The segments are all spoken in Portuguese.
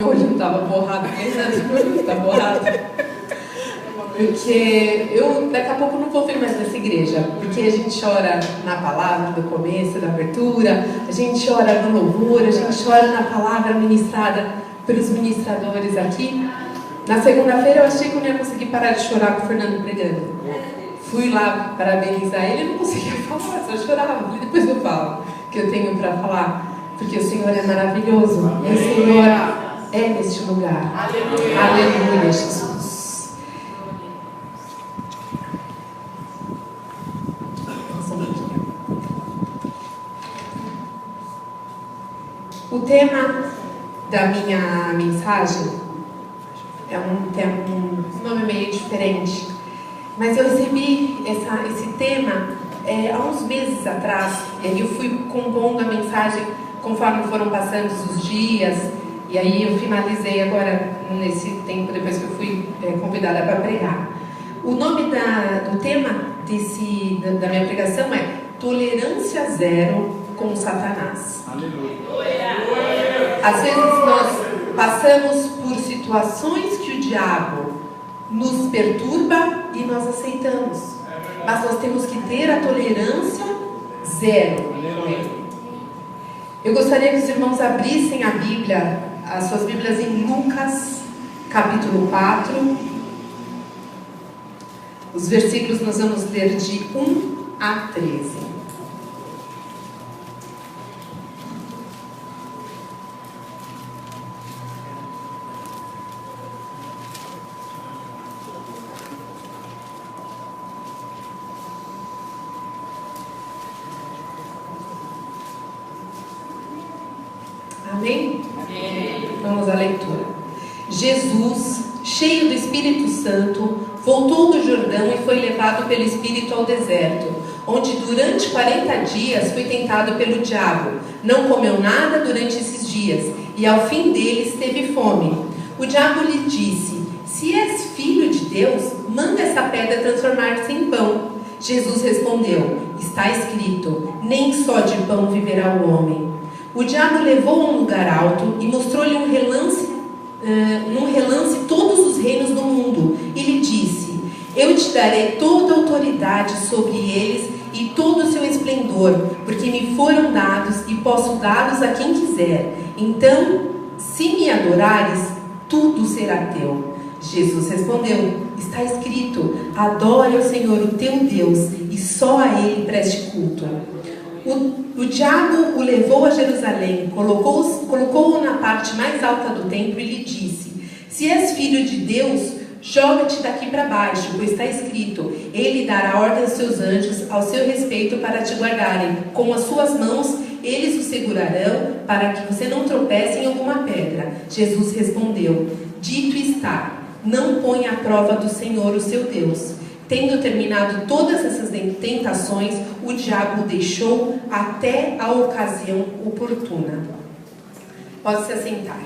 Hoje eu estava borrada, pensando, está borrada. Porque eu daqui a pouco não vou vir mais nessa igreja. Porque a gente chora na palavra do começo, da abertura, a gente chora no louvor, a gente chora na palavra ministrada pelos ministradores aqui. Na segunda-feira eu achei que eu não ia conseguir parar de chorar com o Fernando pregando. Fui lá parabenizar ele e não conseguia falar, só chorava. Depois eu falo o que eu tenho para falar. Porque o Senhor é maravilhoso. E o Senhor é neste lugar. Aleluia, aleluia, Jesus. O tema da minha mensagem é um nome meio diferente, mas eu recebi esse tema há uns meses atrás. Eu fui compondo a mensagem conforme foram passando os dias. E aí eu finalizei agora, nesse tempo, depois que eu fui convidada para pregar. O nome do tema da minha pregação é Tolerância Zero com Satanás. Aleluia. Às vezes nós passamos por situações que o diabo nos perturba e nós aceitamos. Mas nós temos que ter a tolerância zero. Eu gostaria que os irmãos abrissem a Bíblia, as suas Bíblias em Lucas, capítulo 4. Os versículos nós vamos ler de 1 a 13. Amém? Amém? Vamos à leitura. Jesus, cheio do Espírito Santo, voltou do Jordão e foi levado pelo Espírito ao deserto, onde durante 40 dias foi tentado pelo diabo. Não comeu nada durante esses dias e ao fim deles teve fome. O diabo lhe disse: se és filho de Deus, manda essa pedra transformar-se em pão. Jesus respondeu: está escrito, nem só de pão viverá o homem. O diabo levou a um lugar alto e mostrou-lhe num relance todos os reinos do mundo. E lhe disse: eu te darei toda a autoridade sobre eles e todo o seu esplendor, porque me foram dados e posso dá-los a quem quiser. Então, se me adorares, tudo será teu. Jesus respondeu: está escrito, adore ao Senhor o teu Deus e só a Ele preste culto. O diabo o levou a Jerusalém, colocou-o na parte mais alta do templo e lhe disse: se és filho de Deus, joga-te daqui para baixo, pois está escrito, ele dará ordem aos seus anjos ao seu respeito para te guardarem. Com as suas mãos eles o segurarão, para que você não tropece em alguma pedra. Jesus respondeu: dito está, não ponha à prova do Senhor o seu Deus. Tendo terminado todas essas tentações, o diabo o deixou até a ocasião oportuna. Pode se assentar.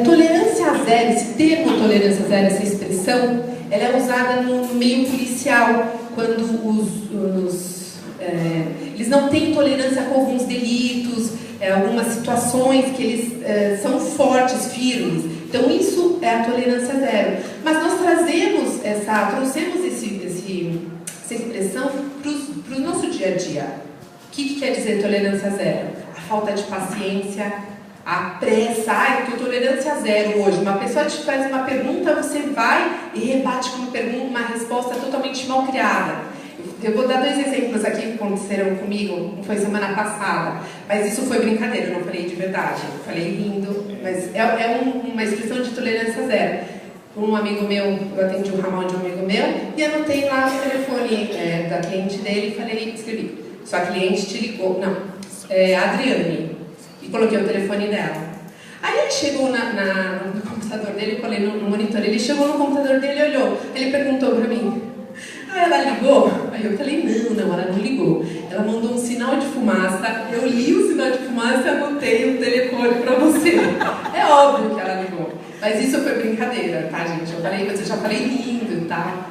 Tolerância zero, esse termo tolerância zero, essa expressão, ela é usada no meio policial, quando eles não têm tolerância com alguns delitos, algumas situações que eles são fortes, firmes. Então isso é a tolerância zero. Mas nós trouxemos essa expressão para o nosso dia a dia. O que quer dizer tolerância zero? A falta de paciência, a pressa. Eu estou tolerância zero hoje. Uma pessoa te faz uma pergunta, você vai e rebate com uma resposta totalmente mal criada. Eu vou dar 2 exemplos aqui que aconteceram comigo, foi semana passada, mas isso foi brincadeira, eu não falei de verdade, eu falei rindo, mas é uma expressão de tolerância zero. Um amigo meu, eu atendi um ramal de um amigo meu, e anotei lá o telefone da cliente dele e escrevi: sua cliente te ligou, Adriane, e coloquei o telefone dela. Aí ele chegou no computador dele, eu falei no monitor, ele chegou no computador dele e olhou, ele perguntou para mim: ela ligou? Aí eu falei, não, ela não ligou. Ela mandou um sinal de fumaça, eu li o sinal de fumaça e anotei o telefone para você. É óbvio que ela ligou. Mas isso foi brincadeira, tá, gente? Eu já falei lindo, tá?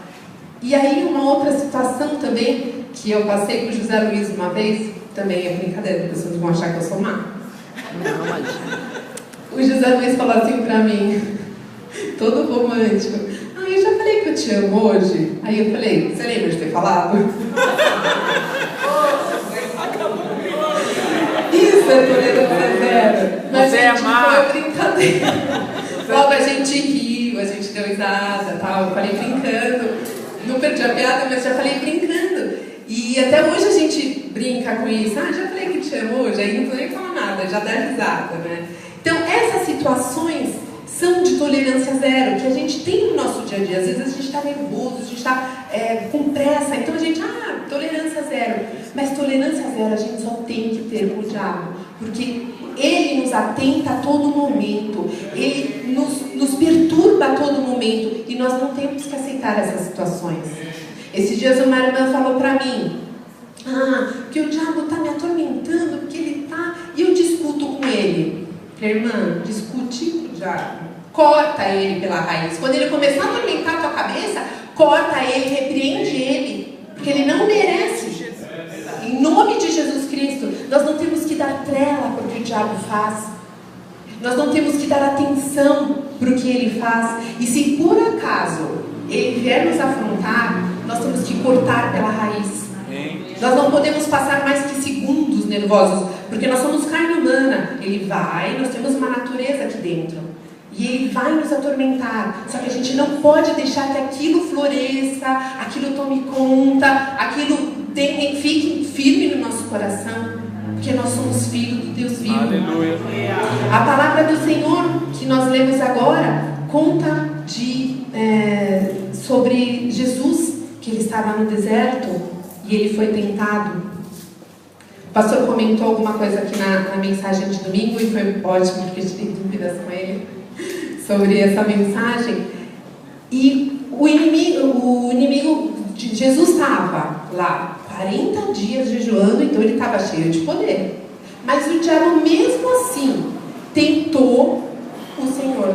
E aí uma outra situação também, que eu passei com o José Luiz uma vez, também é brincadeira, as pessoas vão achar que eu sou má. Não, imagina. O José Luiz falou assim pra mim, todo romântico: ah, eu já falei que eu te amo hoje. Aí eu falei: você lembra de ter falado? Isso é tolerância zero. Mas Você é má. foi brincadeira. Logo a gente riu, a gente deu risada, tal. Eu falei brincando. Não perdi a piada, mas já falei brincando. E até hoje a gente brinca com isso. Ah, já falei que te amo hoje. Aí não vou nem falar nada, já dá risada, né? Então essas situações são de tolerância zero, que a gente tem no nosso dia a dia. Às vezes a gente está nervoso, a gente está com pressa, então a gente, tolerância zero. Mas tolerância zero a gente só tem que ter com o diabo, porque ele nos atenta a todo momento, ele nos perturba a todo momento, e nós não temos que aceitar essas situações. Esses dias uma irmã falou para mim: que o diabo está me atormentando, porque ele está, e eu discuto com ele. Irmã, discute com o diabo, corta ele pela raiz. Quando ele começar a atormentar a tua cabeça, corta ele, repreende ele, porque ele não merece. Em nome de Jesus Cristo, nós não temos que dar trela para o que o diabo faz. Nós não temos que dar atenção para o que ele faz. E se por acaso ele vier nos afrontar, nós temos que cortar pela raiz. Nós não podemos passar mais que segundos nervosos, porque nós somos carne humana. Ele vai, nós temos uma natureza aqui dentro, e ele vai nos atormentar. Só que a gente não pode deixar que aquilo floresça, aquilo tome conta, aquilo fique firme no nosso coração, porque nós somos filhos do Deus vivo. Aleluia. A palavra do Senhor que nós lemos agora conta sobre Jesus, que ele estava no deserto e ele foi tentado. O pastor comentou alguma coisa aqui na mensagem de domingo, e foi ótimo, porque eu tive dúvidas com ele sobre essa mensagem. E o inimigo de Jesus estava lá 40 dias jejuando, então ele estava cheio de poder. Mas o diabo mesmo assim tentou o Senhor.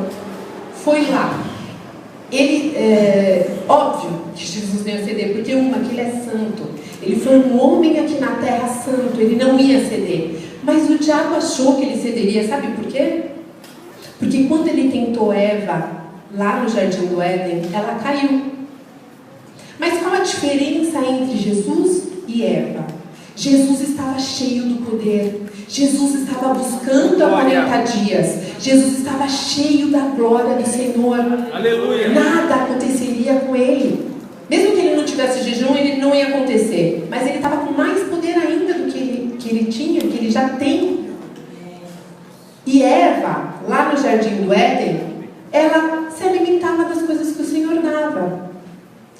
Foi lá. Ele, óbvio que Jesus não ia ceder, porque que ele é santo. Ele foi um homem aqui na terra santo, ele não ia ceder. Mas o diabo achou que ele cederia, sabe por quê? Porque quando ele tentou Eva, lá no Jardim do Éden, ela caiu. Mas qual a diferença entre Jesus e Eva? Jesus estava cheio do poder. Jesus estava buscando há 40 dias. Jesus estava cheio da glória do Senhor. Aleluia. Nada aconteceria com ele. Mesmo que ele não tivesse jejum, ele não ia acontecer. Mas ele estava com mais poder ainda do que ele tinha, que ele já tem. E Eva, lá no Jardim do Éden, ela se alimentava das coisas que o Senhor dava.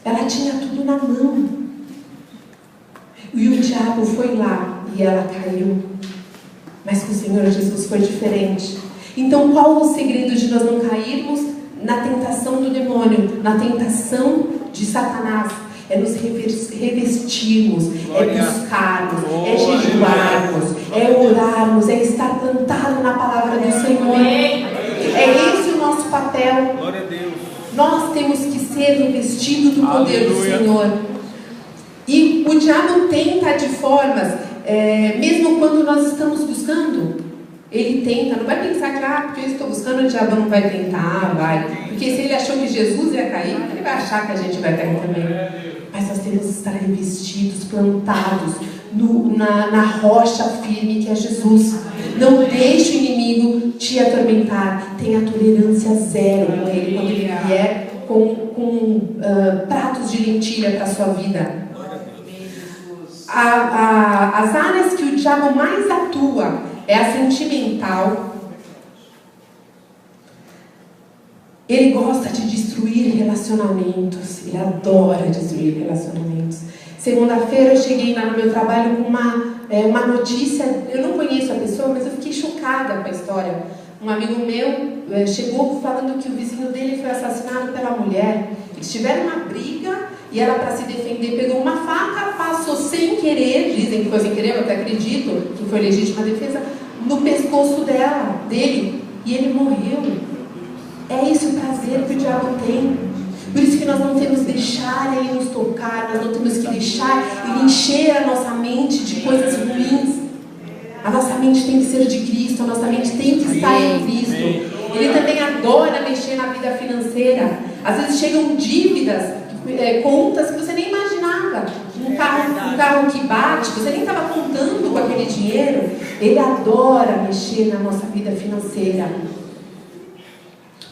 Ela tinha tudo na mão. E o diabo foi lá e ela caiu. Mas com o Senhor Jesus foi diferente. Então qual o segredo de nós não cairmos na tentação do demônio, na tentação de Satanás? É nos revestirmos, é buscarmos, é jejuarmos, é orarmos, é estar plantado na palavra do Senhor. É esse o nosso papel. Glória a Deus. Nós temos que ser revestidos do poder do Senhor. E o diabo tenta de formas, mesmo quando nós estamos buscando, ele tenta. Não vai pensar que, porque eu estou buscando, o diabo não vai tentar, vai. Porque se ele achou que Jesus ia cair, ele vai achar que a gente vai cair também. Mas nós temos que estar revestidos, plantados na rocha firme que é Jesus. Não deixe o inimigo te atormentar. Tenha tolerância zero com ele quando ele vier com pratos de lentilha para a sua vida. As áreas que o diabo mais atua é a sentimental. Ele gosta de destruir relacionamentos. Ele adora destruir relacionamentos. Segunda-feira eu cheguei lá no meu trabalho com uma notícia. Eu não conheço a pessoa, mas eu fiquei chocada com a história. Um amigo meu chegou falando que o vizinho dele foi assassinado pela mulher. Eles tiveram uma briga e ela, para se defender, pegou uma faca, passou sem querer, dizem que foi sem querer, eu até acredito que foi legítima defesa, no pescoço dele, e ele morreu. É esse o prazer que o diabo tem. Por isso que nós não temos que deixar ele nos tocar, nós não temos que deixar ele encher a nossa mente de coisas ruins. A nossa mente tem que ser de Cristo, a nossa mente tem que estar em Cristo. Ele também adora mexer na vida financeira. Às vezes chegam dívidas, contas que você nem imaginava. Um carro que bate, você nem estava contando com aquele dinheiro. Ele adora mexer na nossa vida financeira.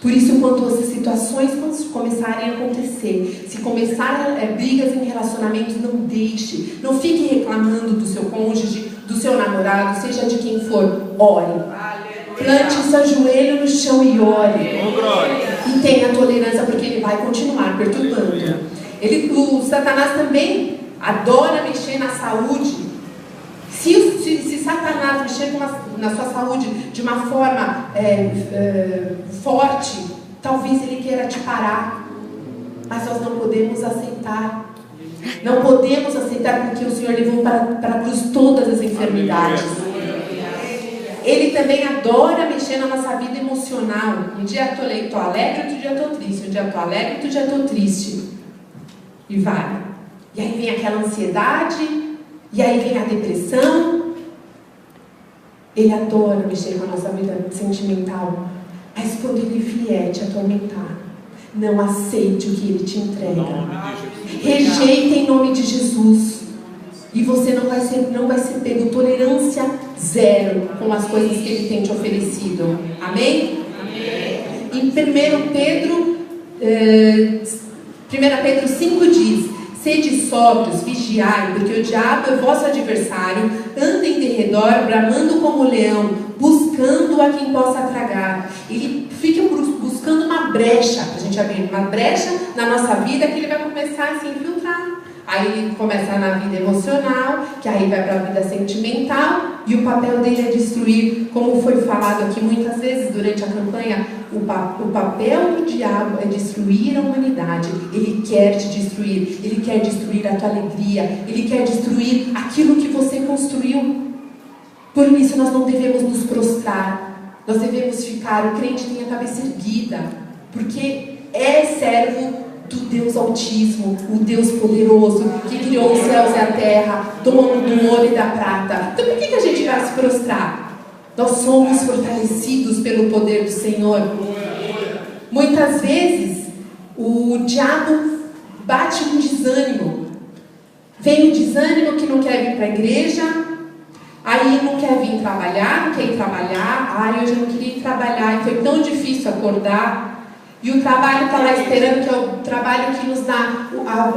Por isso, quando as situações começarem a acontecer, se começarem brigas em relacionamentos, não deixe. Não fique reclamando do seu cônjuge, do seu namorado, seja de quem for. Ore. Plante o seu joelho no chão e ore. E tenha tolerância, porque ele vai continuar perturbando. O Satanás também adora mexer na saúde. Se Satanás mexer na sua saúde de uma forma forte, talvez ele queira te parar. Mas nós não podemos aceitar. Não podemos aceitar, porque o Senhor levou para a cruz todas as enfermidades. Ele também adora mexer na nossa vida emocional. Um dia estou alegre, outro dia estou triste. Um dia estou alegre, outro dia estou triste. E vai. E aí vem aquela ansiedade, e aí vem a depressão. Ele adora mexer com a nossa vida sentimental. Mas quando ele vier te atormentar, não aceite o que ele te entrega. Rejeita em nome de Jesus. E você não vai ser pego. Tolerância zero com as coisas que ele tem te oferecido. Amém? Em 1 Pedro 5 diz: sede sóbrios, vigiai, porque o diabo é vosso adversário, anda em derredor, bramando como leão, buscando a quem possa tragar. Ele fica buscando uma brecha, para a gente abrir uma brecha na nossa vida, que ele vai começar a se infiltrar. Aí ele começa na vida emocional, que aí vai para a vida sentimental, e o papel dele é destruir, como foi falado aqui muitas vezes durante a campanha, o papel do diabo é destruir a humanidade. Ele quer te destruir, ele quer destruir a tua alegria, ele quer destruir aquilo que você construiu. Por isso nós não devemos nos prostrar, nós devemos ficar, o crente tem a cabeça erguida, porque é servo do Deus Altíssimo, o Deus poderoso, que criou os céus e a terra, dono do ouro e da prata. Então por que a gente vai se prostrar? Nós somos fortalecidos pelo poder do Senhor. Muitas vezes o diabo bate um desânimo. Vem o desânimo que não quer vir para a igreja, aí não quer vir trabalhar, não quer ir trabalhar. Ai, hoje eu não queria ir trabalhar, e foi tão difícil acordar. E o trabalho está lá esperando, que é o trabalho que nos dá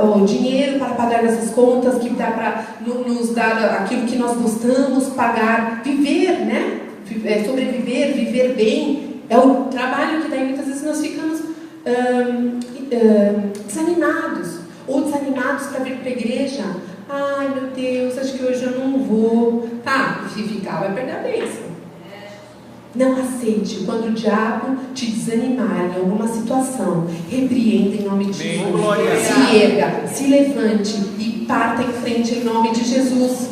o dinheiro para pagar essas contas, que dá para nos dar aquilo que nós gostamos, pagar, viver, né? Sobreviver, viver bem. É o trabalho que daí muitas vezes nós ficamos desanimados. Ou desanimados para vir para a igreja. Ai meu Deus, acho que hoje eu não vou. Tá, se ficar vai perder a bênção. Não aceite quando o diabo te desanimar em alguma situação. Repreenda em nome de Jesus. Se erga, se levante e parta em frente em nome de Jesus.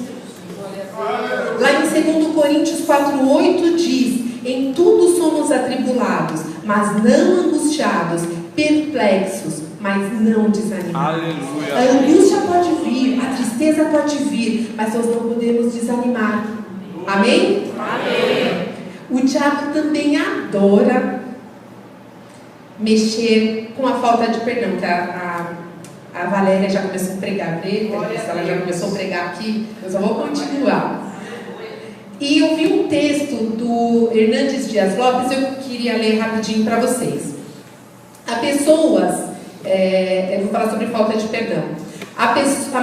Lá em 2 Coríntios 4:8 diz: em tudo somos atribulados, mas não angustiados, perplexos, mas não desanimados. Aleluia. A angústia pode vir, a tristeza pode vir, mas nós não podemos desanimar. Amém? Amém. O diabo também adora mexer com a falta de perdão. Que a Valéria já começou a pregar, ela já começou a pregar aqui, eu só vou continuar. E eu vi um texto do Hernandes Dias Lopes, eu queria ler rapidinho para vocês. Há pessoas, eu vou falar sobre falta de perdão. Há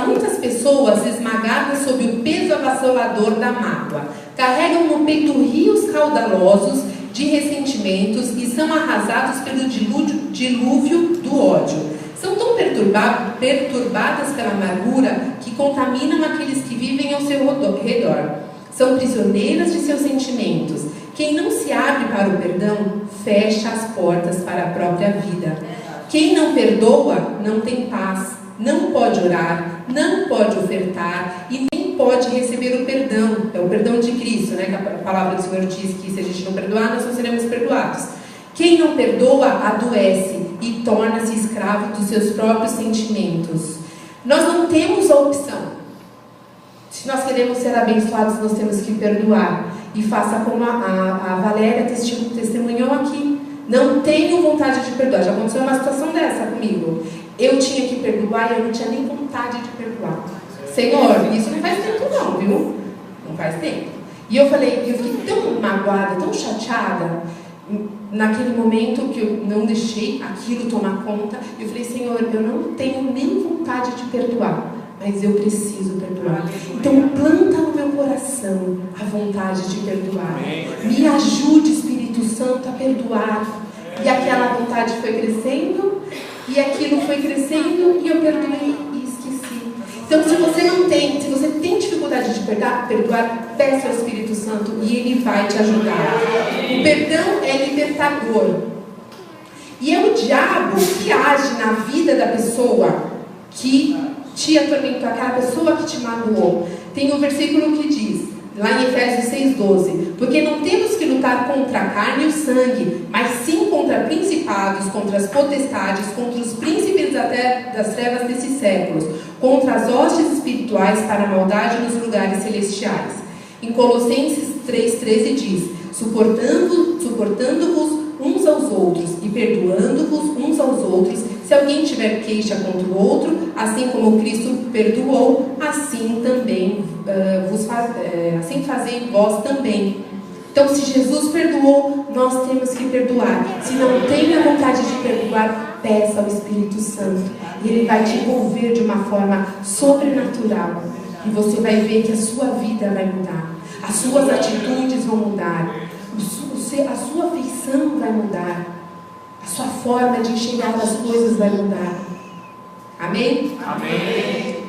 muitas pessoas esmagadas sob o peso avassalador da mágoa. Carregam no peito rios caudalosos de ressentimentos e são arrasados pelo dilúvio do ódio. São tão perturbadas pela amargura que contaminam aqueles que vivem ao seu redor. São prisioneiras de seus sentimentos. Quem não se abre para o perdão, fecha as portas para a própria vida. Quem não perdoa, não tem paz, não pode orar, não pode ofertar e nem pode receber o perdão. É o perdão de Cristo, né? Que a palavra do Senhor diz que se a gente não perdoar, nós não seremos perdoados. Quem não perdoa, adoece e torna-se escravo dos seus próprios sentimentos. Nós não temos a opção. Se nós queremos ser abençoados, nós temos que perdoar. E faça como a Valéria testemunhou aqui. Não tenho vontade de perdoar. Já aconteceu uma situação dessa comigo. Eu tinha que perdoar e eu não tinha nem vontade de perdoar. Senhor, isso não faz tempo não, viu? Não faz tempo. E eu fiquei tão magoada, tão chateada, naquele momento que eu não deixei aquilo tomar conta. Eu falei, Senhor, eu não tenho nem vontade de perdoar, mas eu preciso perdoar. Então planta no meu coração a vontade de perdoar. Me ajude, Espírito Santo, a perdoar. E aquela vontade foi crescendo, e aquilo foi crescendo, e eu perdoei e esqueci. Então se você tem dificuldade de perdoar, peça ao Espírito Santo e Ele vai te ajudar. O perdão é libertador. E é o diabo que age na vida da pessoa que te atormentou, aquela pessoa que te magoou. Tem um versículo que diz, lá em Efésios 6,12: porque não temos que lutar contra a carne e o sangue, mas sim contra principados, contra as potestades, contra os príncipes das trevas desses séculos, contra as hostes espirituais para a maldade nos lugares celestiais. Em Colossenses 3,13 diz, suportando-vos uns aos outros e perdoando-vos uns aos outros, se alguém tiver queixa contra o outro, assim como Cristo perdoou, assim também assim fazei vós também. Então, se Jesus perdoou, nós temos que perdoar. Se não tem a vontade de perdoar, peça ao Espírito Santo. E Ele vai te envolver de uma forma sobrenatural. E você vai ver que a sua vida vai mudar. As suas atitudes vão mudar. A sua afeição vai mudar. A sua forma de enxergar as coisas vai mudar. Amém? Amém.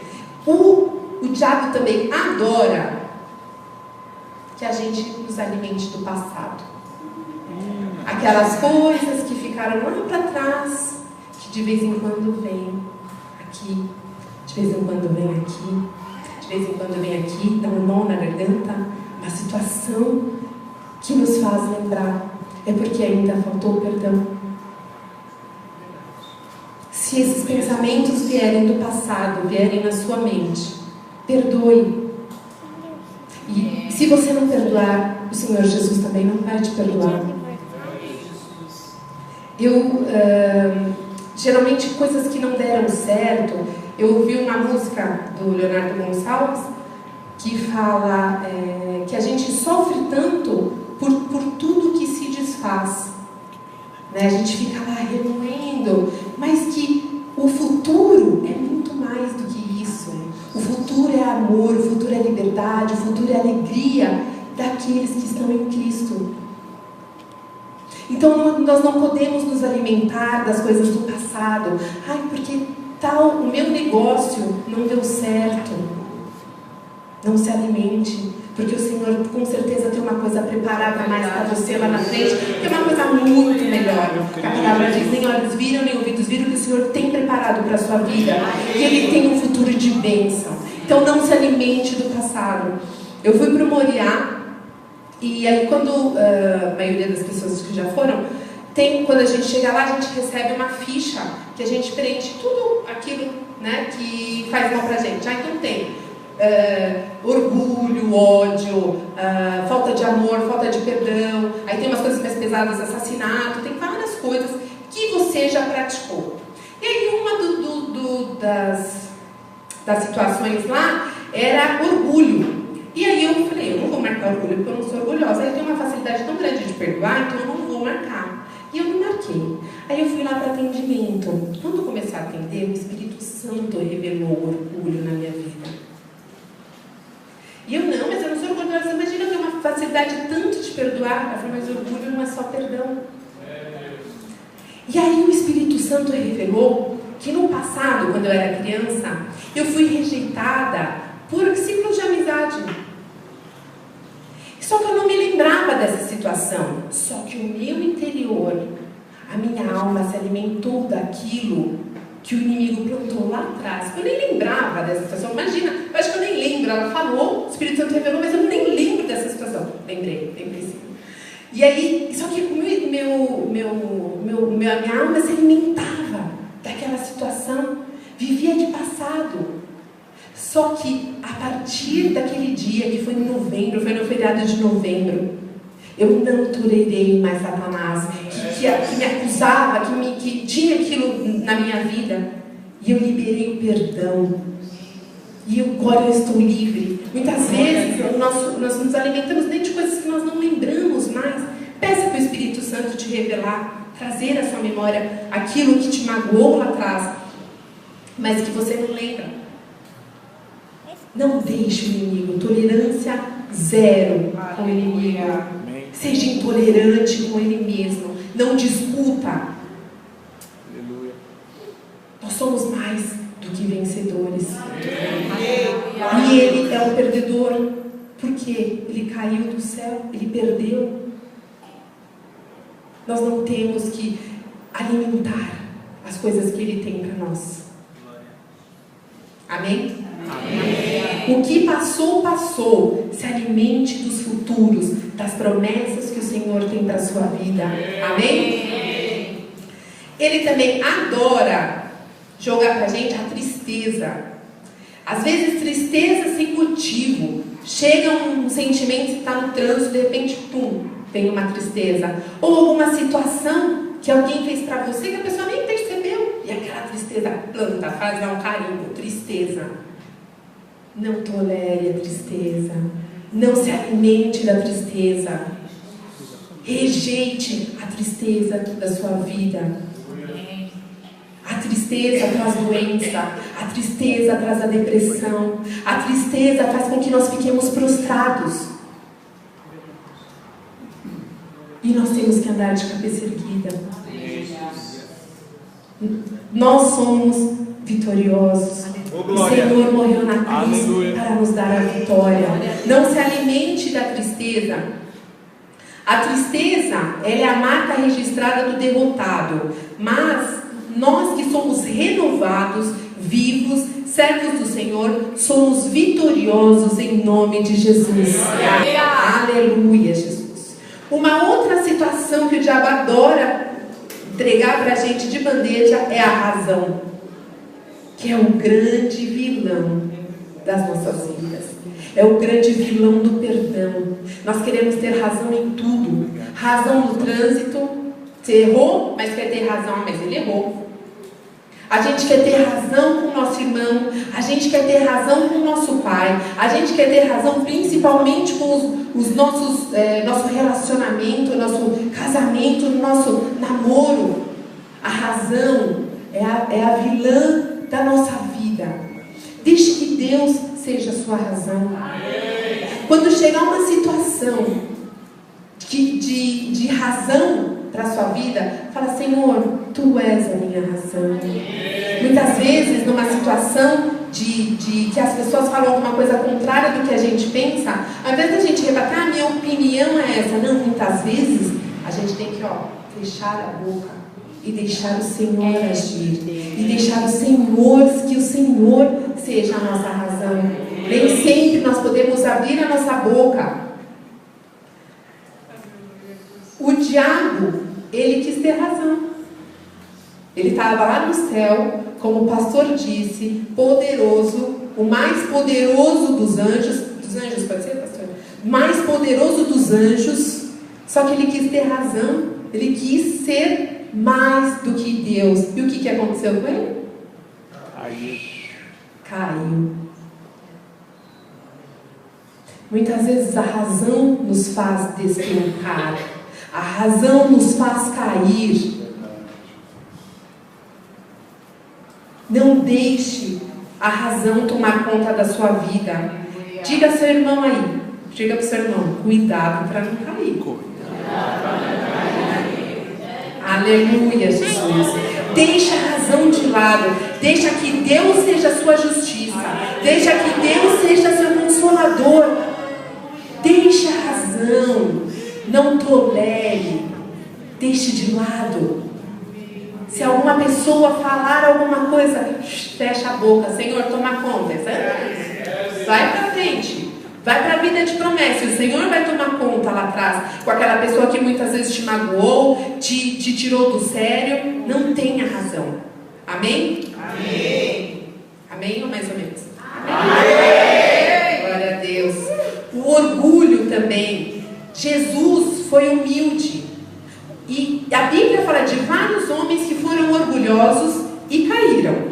O diabo também adora que a gente nos alimente do passado. Aquelas coisas que ficaram lá para trás, que de vez em quando vem aqui, de vez em quando vem aqui, de vez em quando vem aqui, dá um nó na garganta, uma situação que nos faz lembrar. É porque ainda faltou o perdão. Se esses pensamentos vierem do passado, vierem na sua mente, perdoe. E se você não perdoar, o Senhor Jesus também não vai te perdoar. Geralmente coisas que não deram certo, eu ouvi uma música do Leonardo Gonçalves que fala que a gente sofre tanto por tudo que se desfaz, né? A gente fica lá remoendo, mas que o futuro é muito mais do que isso. O futuro é amor, o futuro é liberdade, o futuro é alegria daqueles que estão em Cristo. Então nós não podemos nos alimentar das coisas do passado. Ai, porque o meu negócio não deu certo. Não se alimente, porque o Senhor com certeza tem uma coisa preparada mais para você lá na frente, que é uma coisa muito melhor. A palavra diz, nem olhos viram, nem ouvidos viram, que o Senhor tem preparado para a sua vida. E Ele tem um futuro de bênção. Então não se alimente do passado. Eu fui para o Moriá, e aí quando a maioria das pessoas que já foram, quando a gente chega lá, a gente recebe uma ficha, que a gente preenche tudo aquilo, né, que faz mal para a gente. Então tem orgulho, ódio, falta de amor, falta de perdão. Aí tem umas coisas mais pesadas, assassinato, tem várias coisas que você já praticou. E aí uma das situações lá era orgulho. E aí eu falei, eu não vou marcar orgulho porque eu não sou orgulhosa. Aí eu tenho uma facilidade tão grande de perdoar, então eu não vou marcar. E eu não marquei. Aí eu fui lá para atendimento. Quando eu comecei a atender, o Espírito Santo revelou o orgulho na minha vida. E eu não, mas eu não sou orgulhosa. Imagina eu ter uma facilidade tanto de perdoar. Eu falei, mas orgulho não é só perdão. E aí o Espírito Santo revelou que no passado, quando eu era criança, eu fui rejeitada por ciclos de amizade. Só que eu não me lembrava dessa situação. Só que o meu interior, a minha alma se alimentou daquilo que o inimigo plantou lá atrás. Eu nem lembrava dessa situação. Imagina, eu acho que eu nem lembro. Ela falou, o Espírito Santo revelou, mas eu nem lembro dessa situação. Lembrei sim. E aí, só que minha alma se alimentava daquela situação. Vivia de passado. Só que a partir daquele dia, que foi em novembro, foi no feriado de novembro, eu não tolerei mais Satanás, que me acusava, que tinha aquilo na minha vida. E eu liberei o perdão. E agora eu estou livre. Muitas vezes nós nos alimentamos nem de coisas que nós não lembramos mais. Peça para o Espírito Santo te revelar, trazer à sua memória aquilo que te magoou lá atrás, mas que você não lembra. Não deixe o inimigo. Tolerância zero com o inimigo. Seja intolerante com ele mesmo. Não discuta. Nós somos mais do que vencedores. E ele é um perdedor. Porque ele caiu do céu. Ele perdeu. Nós não temos que alimentar as coisas que ele tem para nós. Amém? Amém. O que passou, passou. Se alimente dos futuros, das promessas que o Senhor tem para a sua vida. Amém? Ele também adora jogar para a gente a tristeza. Às vezes tristeza sem motivo. Chega um sentimento, que está no trânsito, de repente, pum, vem uma tristeza. Ou alguma situação que alguém fez para você que a pessoa nem percebeu. E aquela tristeza planta, faz lá um carinho. Tristeza. Não tolere a tristeza. Não se alimente da tristeza. Rejeite a tristeza da sua vida. A tristeza traz doença. A tristeza traz a depressão. A tristeza faz com que nós fiquemos prostrados. E nós temos que andar de cabeça erguida. Nós somos vitoriosos. O Senhor morreu na cruz para nos dar a vitória. Não se alimente da tristeza. A tristeza, ela é a marca registrada do derrotado. Mas nós que somos renovados, vivos, servos do Senhor, somos vitoriosos em nome de Jesus. Aleluia, Jesus. Uma outra situação que o diabo adora entregar para a gente de bandeja é a razão, que é o grande vilão das nossas vidas. É o grande vilão do perdão. Nós queremos ter razão em tudo. Razão no trânsito. Você errou, mas quer ter razão. Mas ele errou. A gente quer ter razão com o nosso irmão. A gente quer ter razão com o nosso pai. A gente quer ter razão principalmente com os nossos nosso relacionamento, nosso casamento, nosso namoro. A razão é a vilã da nossa vida. Deixe que Deus seja a sua razão. Quando chegar uma situação de razão para a sua vida, fala: Senhor, Tu és a minha razão. Muitas vezes, numa situação de que as pessoas falam alguma coisa contrária do que a gente pensa, ao invés da gente rebater: a minha opinião é essa. Não, muitas vezes a gente tem que fechar a boca e deixar o Senhor agir. E deixar o Senhor, que o Senhor seja a nossa razão. Nem sempre nós podemos abrir a nossa boca. O diabo, ele quis ter razão. Ele estava lá no céu, como o pastor disse, poderoso, o mais poderoso dos anjos. Dos anjos, pode ser, pastor? Mais poderoso dos anjos. Só que ele quis ter razão. Ele quis ser mais do que Deus. E o que aconteceu com ele? Caiu. Muitas vezes a razão nos faz despencar. A razão nos faz cair. Não deixe a razão tomar conta da sua vida. Diga ao seu irmão aí. Diga para o seu irmão: cuidado para não cair. Aleluia, Jesus. Deixa a razão de lado. Deixa que Deus seja a sua justiça. Deixa que Deus seja seu consolador. Deixa a razão. Não tolere. Deixe de lado. Se alguma pessoa falar alguma coisa, fecha a boca. Senhor, toma conta. Vai para frente. Vai para a vida de promessa. O Senhor vai tomar conta lá atrás. Com aquela pessoa que muitas vezes te magoou, te tirou do sério. Não tenha razão. Amém? Amém. Amém ou mais ou menos? Amém. Glória a Deus. O orgulho também. Jesus foi humilde. E a Bíblia fala de vários homens que foram orgulhosos e caíram.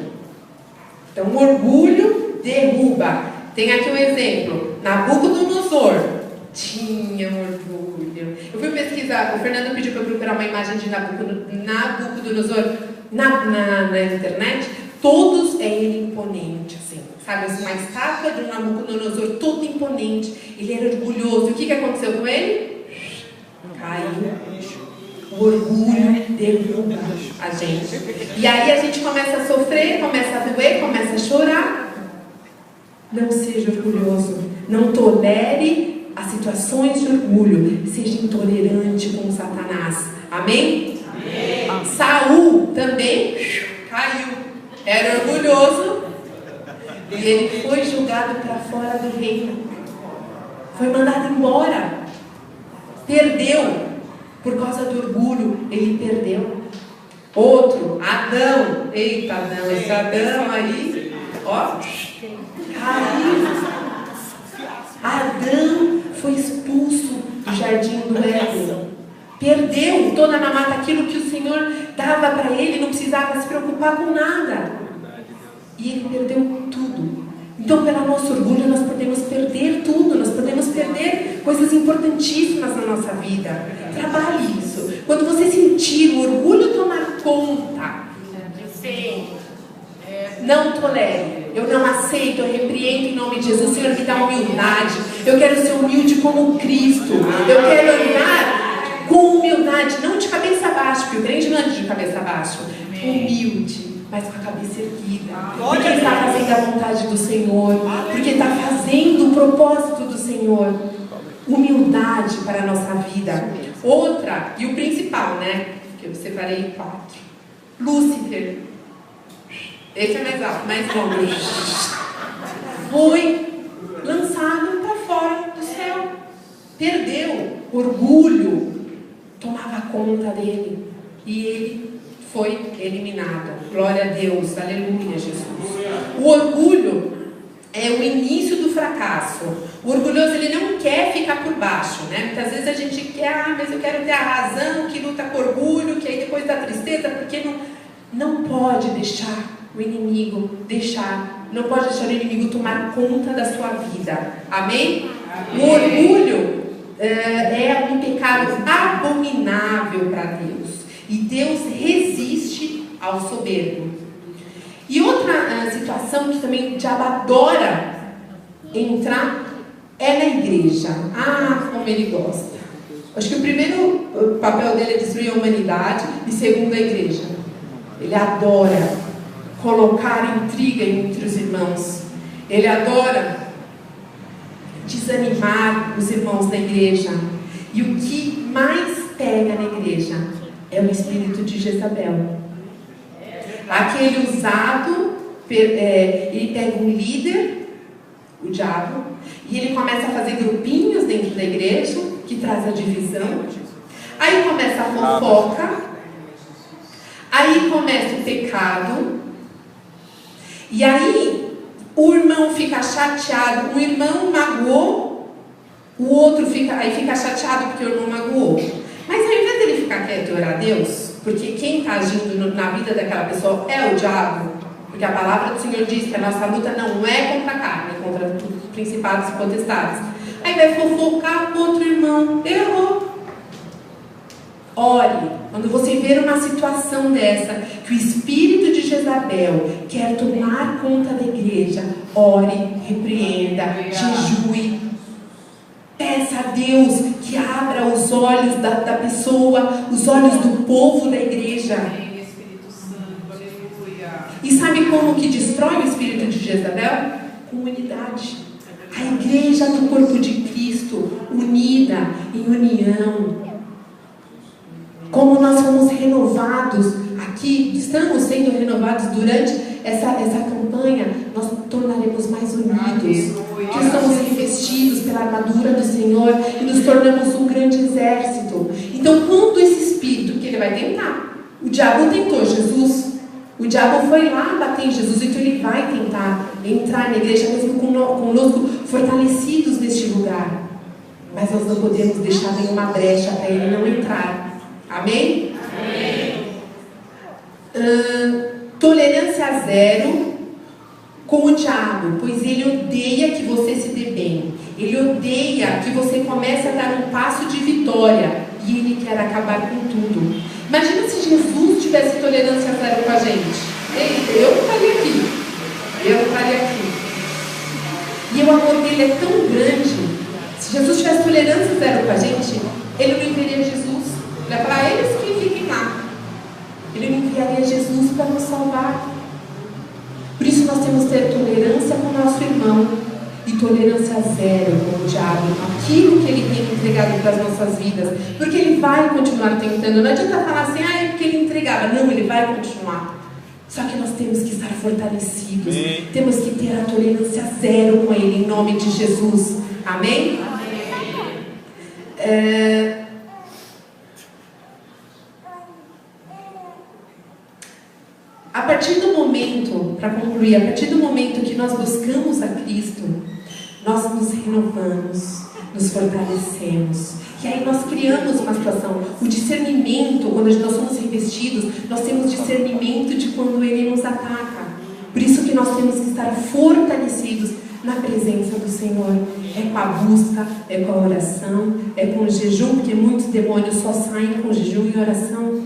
Então, o orgulho derruba. Tem aqui um exemplo. Nabucodonosor tinha orgulho. Eu fui pesquisar, o Fernando pediu para eu procurar uma imagem de Nabucodonosor na internet. Todos é ele imponente, assim, sabe? Assim, uma estátua de um Nabucodonosor todo imponente. Ele era orgulhoso. E o que aconteceu com ele? Caiu. O orgulho derruba a gente. E aí a gente começa a sofrer, começa a doer, começa a chorar. Não seja orgulhoso. Não tolere as situações de orgulho. Seja intolerante com Satanás. Amém? Amém. Saul também caiu. Era orgulhoso. E ele foi julgado para fora do reino. Foi mandado embora. Perdeu. Por causa do orgulho, ele perdeu. Outro, Adão. Eita, Adão, esse Adão aí, ó, caiu. Adão foi expulso do jardim do Éden. Perdeu toda na mata aquilo que o Senhor dava para ele, não precisava se preocupar com nada. E ele perdeu tudo. Então, pelo nosso orgulho, nós podemos perder tudo. Nós podemos perder coisas importantíssimas na nossa vida. Trabalhe isso. Quando você sentir o orgulho tomar conta, não tolere. Eu não aceito, eu repreendo em nome de Jesus. Senhor, me dá humildade. Eu quero ser humilde como Cristo. Eu quero andar com humildade, não de cabeça baixa, porque o crente não anda de cabeça baixa. Humilde, mas com a cabeça erguida. Porque está fazendo a vontade do Senhor. Porque está fazendo o propósito do Senhor. Humildade para a nossa vida. Outra, e o principal, né? Que eu separei 4. Lúcifer. Esse é mais alto, mais longo. Foi lançado para fora do céu. Perdeu. Orgulho tomava conta dele. E ele foi eliminado. Glória a Deus. Aleluia, Jesus. O orgulho é o início do fracasso. O orgulhoso, ele não quer ficar por baixo, né? Muitas vezes a gente quer, mas eu quero ter a razão, que luta com orgulho, que aí depois dá tristeza, porque não pode deixar o inimigo não pode deixar o inimigo tomar conta da sua vida. Amém? Amém. O orgulho é um pecado abominável para Deus. E Deus resiste ao soberbo. E outra situação que também o diabo adora entrar é na igreja. Ah, como ele gosta. Acho que o primeiro papel dele é destruir a humanidade e segundo a igreja. Ele adora colocar intriga entre os irmãos. Ele adora desanimar os irmãos da igreja. E o que mais pega na igreja é o espírito de Jezabel. Aquele usado, ele pega um líder, o diabo, e ele começa a fazer grupinhos dentro da igreja, que traz a divisão. Aí começa a fofoca, aí começa o pecado, e aí o irmão fica chateado, o irmão magoou, o outro fica chateado porque o irmão magoou. Mas ao invés dele ficar quieto e orar a Deus, porque quem está agindo na vida daquela pessoa é o diabo, porque a palavra do Senhor diz que a nossa luta não é contra a carne, é contra os principados e potestades. Aí vai fofocar com outro irmão, errou. Ore, quando você ver uma situação dessa, que o espírito de Jezabel quer tomar conta da igreja, ore, repreenda, jejue. Peça a Deus que abra os olhos da pessoa, os olhos do povo da igreja. E sabe como que destrói o espírito de Jezabel? Com unidade. A igreja do corpo de Cristo, unida em união. Como nós fomos renovados aqui, estamos sendo renovados durante essa campanha, nós tornaremos mais unidos. Que estamos revestidos pela armadura do Senhor e nos tornamos um grande exército. Então, quando esse espírito, que ele vai tentar, o diabo tentou Jesus, O diabo foi lá bater em Jesus, então ele vai tentar entrar na igreja, mesmo conosco fortalecidos neste lugar. Mas nós não podemos deixar nenhuma brecha para ele não entrar. Amém? Amém. Tolerância zero com o diabo, pois ele odeia que você se dê bem. Ele odeia que você comece a dar um passo de vitória. E ele quer acabar com tudo. Imagina se Jesus tivesse tolerância zero com a gente. Eu não estaria aqui. E o amor dele é tão grande. Se Jesus tivesse tolerância zero com a gente, ele não enviaria Jesus. Ele ia falar, eles que fiquem lá. Ele não enviaria Jesus para nos salvar. Por isso nós temos que ter tolerância com o nosso irmão. E tolerância zero com o diabo, aquilo que ele tem entregado para as nossas vidas, porque ele vai continuar tentando. Não adianta falar assim, é porque ele entregava. Não, ele vai continuar. Só que nós temos que estar fortalecidos. Temos que ter a tolerância zero com ele, em nome de Jesus. Amém? A partir do momento, para concluir, a partir do momento que nós buscamos a Cristo, nós nos renovamos, nos fortalecemos. E aí nós criamos uma situação. O discernimento, quando nós somos revestidos, nós temos discernimento de quando ele nos ataca. Por isso que nós temos que estar fortalecidos na presença do Senhor. É com a busca, é com a oração, é com o jejum, porque muitos demônios só saem com jejum e oração.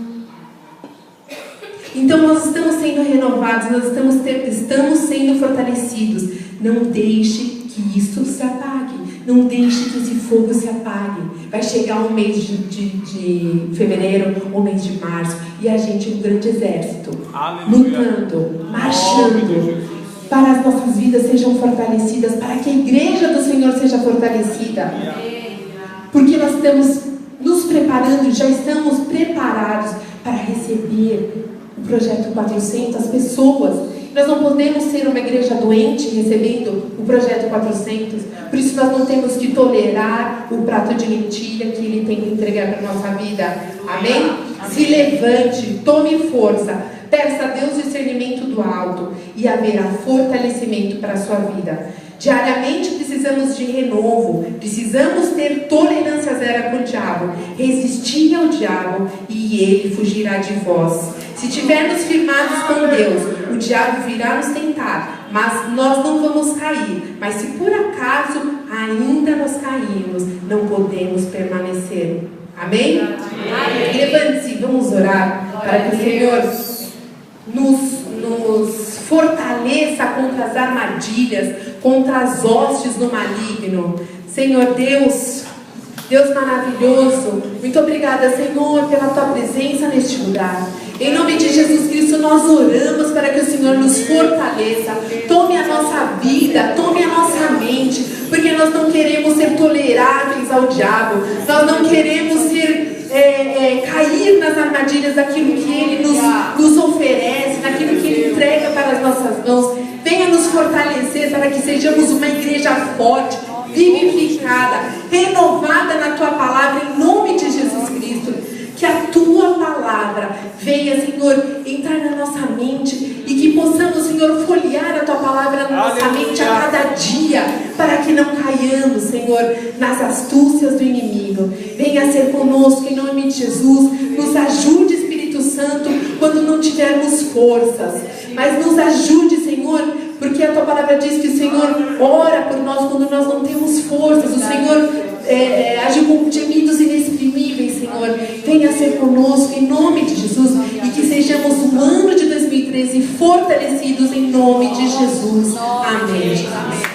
Então nós estamos sendo renovados, nós estamos sendo fortalecidos. Não deixe que isso se apague. Não deixe que esse fogo se apague. Vai chegar um mês de fevereiro, um mês de março, e a gente, um grande exército, lutando, marchando, para as nossas vidas sejam fortalecidas, para que a igreja do Senhor seja fortalecida. Porque nós estamos nos preparando, já estamos preparados para receber o Projeto 400, as pessoas. Nós não podemos ser uma igreja doente recebendo o Projeto 400. Por isso nós não temos que tolerar o prato de lentilha que ele tem que entregar para a nossa vida. Amém? Amém? Se levante, tome força, peça a Deus discernimento do alto e haverá fortalecimento para a sua vida. Diariamente precisamos de renovo, precisamos ter tolerância zero com o diabo, resistir ao diabo e ele fugirá de vós. Se estivermos firmados com Deus, o diabo virá nos tentar, mas nós não vamos cair. Mas se por acaso ainda nós caímos, não podemos permanecer. Amém? Amém. Levante-se, vamos orar para que o Senhor nos fortaleça contra as armadilhas, contra as hostes do maligno. Senhor Deus maravilhoso, muito obrigada, Senhor, pela tua presença neste lugar. Em nome de Jesus Cristo, nós oramos para que o Senhor nos fortaleça. Tome a nossa vida, tome a nossa mente, porque nós não queremos ser toleráveis ao diabo. Nós não queremos cair nas armadilhas daquilo que ele nos oferece, daquilo que ele entrega para as nossas mãos. Venha nos fortalecer para que sejamos uma igreja forte, vivificada, renovada na tua palavra, em nome de Jesus Cristo. Que a tua palavra venha, Senhor, entrar na nossa mente e que possamos, Senhor, folhear a tua palavra na nossa mente a cada dia, para que não caiamos, Senhor, nas astúcias do inimigo. Venha ser conosco em nome de Jesus. Nos ajude, Espírito Santo, quando não tivermos forças, mas nos ajude, Senhor, porque a tua palavra diz que o Senhor ora por nós quando nós não temos forças. O Senhor age com gemidos inexprimíveis, Senhor. Venha ser conosco em nome de Jesus e que sejamos no ano de 2013 fortalecidos em nome de Jesus. Amém.